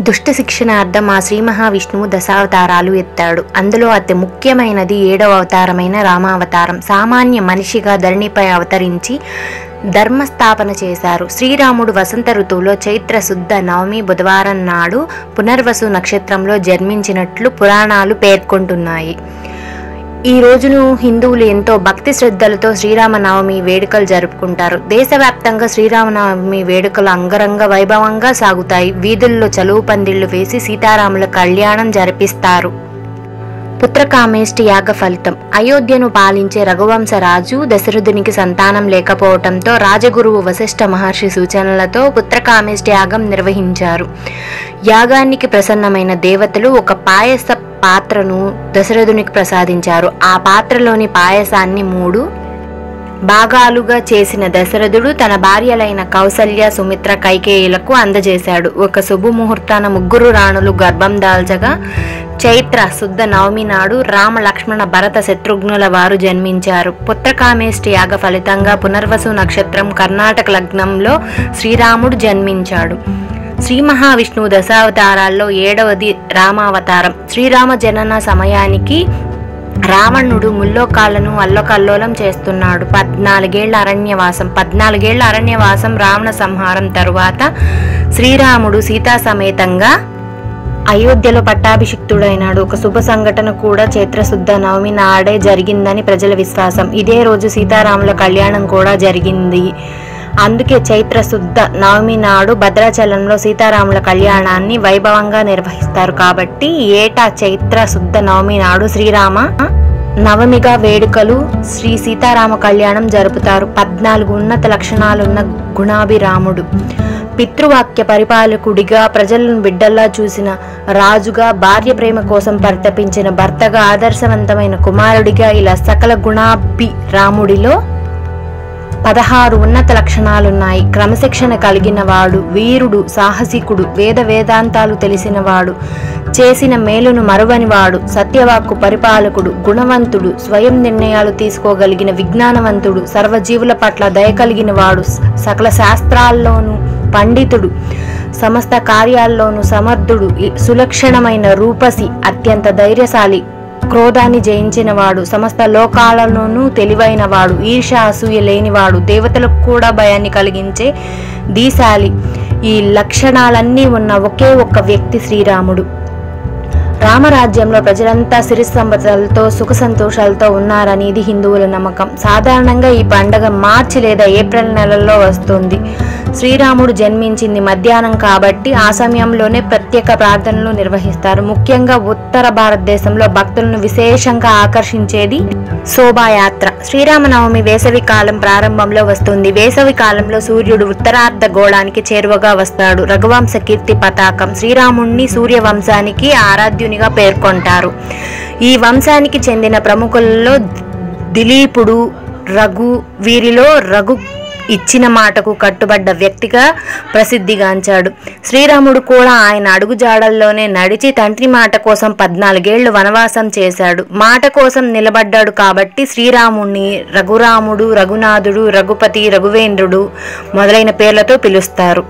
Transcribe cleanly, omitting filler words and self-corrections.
దుష్ట శిక్షణార్థం ఆ శ్రీ మహావిష్ణువు దశావతారాలు ఎత్తాడు. అందులో అతి ముఖ్యమైనది 7వ అవతారమైన రామావతారం. సామాన్య మనిషిగా ధరణిపై అవతరించి ధర్మస్థాపన చేశారు. శ్రీరాముడు వసంత ఋతువులో చైత్ర శుద్ధ నవమి బుధవారం నాడు పునర్వసు నక్షత్రంలో జన్మించినట్లు పురాణాలు పేర్కొంటున్నాయి. ఈ రోజును హిందువులు ఎంతో భక్తి శ్రద్ధలతో శ్రీరామనవమి వేడుకలు జరుపుకుంటారు. దేశవ్యాప్తంగా శ్రీరామనవమి వేడుకలు అంగరంగ వైభవంగా సాగుతాయి. వీధుల్లో చలువు పందిళ్లు వేసి సీతారాముల కళ్యాణం జరిపిస్తారు. పుత్రకామేష్టి యాగ ఫలితం. అయోధ్యను పాలించే రఘువంశరాజు దశరథునికి సంతానం లేకపోవడంతో రాజగురువు వశిష్ఠ మహర్షి సూచనలతో పుత్రకామేష్టి యాగం నిర్వహించారు. యాగానికి ప్రసన్నమైన దేవతలు ఒక పాయస పాత్రను దశరథునికి ప్రసాదించారు. ఆ పాత్రలోని పాయసాన్ని 3 భాగాలుగా చేసిన దశరథుడు తన భార్యలైన కౌసల్య, సుమిత్ర, కైకేయులకు అందజేశాడు. ఒక శుభముహూర్తాన 3 రాణులు గర్భం దాల్చగా చైత్ర శుద్ధ నవమి నాడు రామ, లక్ష్మణ, భరత, శత్రుఘ్నుల వారు జన్మించారు. పుత్రకామేష్టి యాగ ఫలితంగా పునర్వసు నక్షత్రం కర్ణాటక లగ్నంలో శ్రీరాముడు జన్మించాడు. శ్రీ మహావిష్ణువు దశావతారాల్లో 7వది రామావతారం. శ్రీరామ జనన సమయానికి రావణుడు ముల్లోకాలను అల్లకల్లోలం చేస్తున్నాడు. 14 ఏళ్ల అరణ్యవాసం రావణ సంహారం తరువాత శ్రీరాముడు సీతా సమేతంగా అయోధ్యలో పట్టాభిషిక్తుడైనాడు. ఒక శుభ సంఘటన కూడా చైత్రశుద్ధ నవమి నాడే జరిగిందని ప్రజల విశ్వాసం. ఇదే రోజు సీతారాముల కళ్యాణం కూడా జరిగింది. అందుకే చైత్రశుద్ధ నవమి నాడు భద్రాచలంలో సీతారాముల కళ్యాణాన్ని వైభవంగా నిర్వహిస్తారు. కాబట్టి ఏటా చైత్ర శుద్ధ నవమి నాడు శ్రీరామ నవమిగా వేడుకలు, శ్రీ సీతారామ కళ్యాణం జరుపుతారు. 14 ఉన్నత లక్షణాలున్న గుణాభిరాముడు, పితృవాక్య పరిపాలకుడిగా, ప్రజలను బిడ్డల్లా చూసిన రాజుగా, భార్య ప్రేమ కోసం పరితపించిన భర్తగా, ఆదర్శవంతమైన కుమారుడిగా, ఇలా సకల గుణాభిరాముడిలో 16 ఉన్నత లక్షణాలున్నాయి. క్రమశిక్షణ కలిగిన వాడు, వీరుడు, సాహసికుడు, వేదాంతాలు తెలిసినవాడు, చేసిన మేలును మరువనివాడు, సత్యవాక్కు పరిపాలకుడు, గుణవంతుడు, స్వయం నిర్ణయాలు తీసుకోగలిగిన విజ్ఞానవంతుడు, సర్వజీవుల పట్ల దయ కలిగిన వాడు, సకల శాస్త్రాల్లోనూ పండితుడు, సమస్త కార్యాల్లోనూ సమర్థుడు, సులక్షణమైన రూపసి, అత్యంత ధైర్యశాలి, క్రోధాన్ని జయించినవాడు, సమస్త లోకాలలోనూ తెలివైనవాడు, ఈర్ష్య అసూయ లేనివాడు, దేవతలకు కూడా భయాన్ని కలిగించే దీశాలి. ఈ లక్షణాలన్నీ ఉన్న ఒకే ఒక్క వ్యక్తి శ్రీరాముడు. రామరాజ్యంలో ప్రజలంతా సిరి సంపదలతో సుఖ సంతోషాలతో ఉన్నారని ఇది హిందువుల నమ్మకం. సాధారణంగా ఈ పండుగ మార్చి లేదా ఏప్రిల్ నెలల్లో వస్తుంది. శ్రీరాముడు జన్మించింది మధ్యాహ్నం కాబట్టి ఆ సమయంలోనే ప్రత్యేక ప్రార్థనలు నిర్వహిస్తారు. ముఖ్యంగా ఉత్తర భారతదేశంలో భక్తులను విశేషంగా ఆకర్షించేది శోభాయాత్ర. శ్రీరామనవమి వేసవి కాలం ప్రారంభంలో వస్తుంది. వేసవి కాలంలో సూర్యుడు ఉత్తరార్ధ గోళానికి చేరువగా వస్తాడు. రఘువంశ కీర్తి పతాకం. శ్రీరాముణ్ణి సూర్యవంశానికి ఆరాధ్యునిగా పేర్కొంటారు. ఈ వంశానికి చెందిన ప్రముఖులలో దిలీపుడు, రఘు, వీరిలో రఘు ఇచ్చిన మాటకు కట్టుబడ్డ వ్యక్తిగా ప్రసిద్ధిగాంచాడు. శ్రీరాముడు కూడా ఆయన అడుగుజాడల్లోనే నడిచి తండ్రి మాట కోసం 14 ఏళ్లు వనవాసం చేశాడు. మాట కోసం నిలబడ్డాడు కాబట్టి శ్రీరాముణ్ణి రఘురాముడు, రఘునాథుడు, రఘుపతి, రఘువేంద్రుడు మొదలైన పేర్లతో పిలుస్తారు.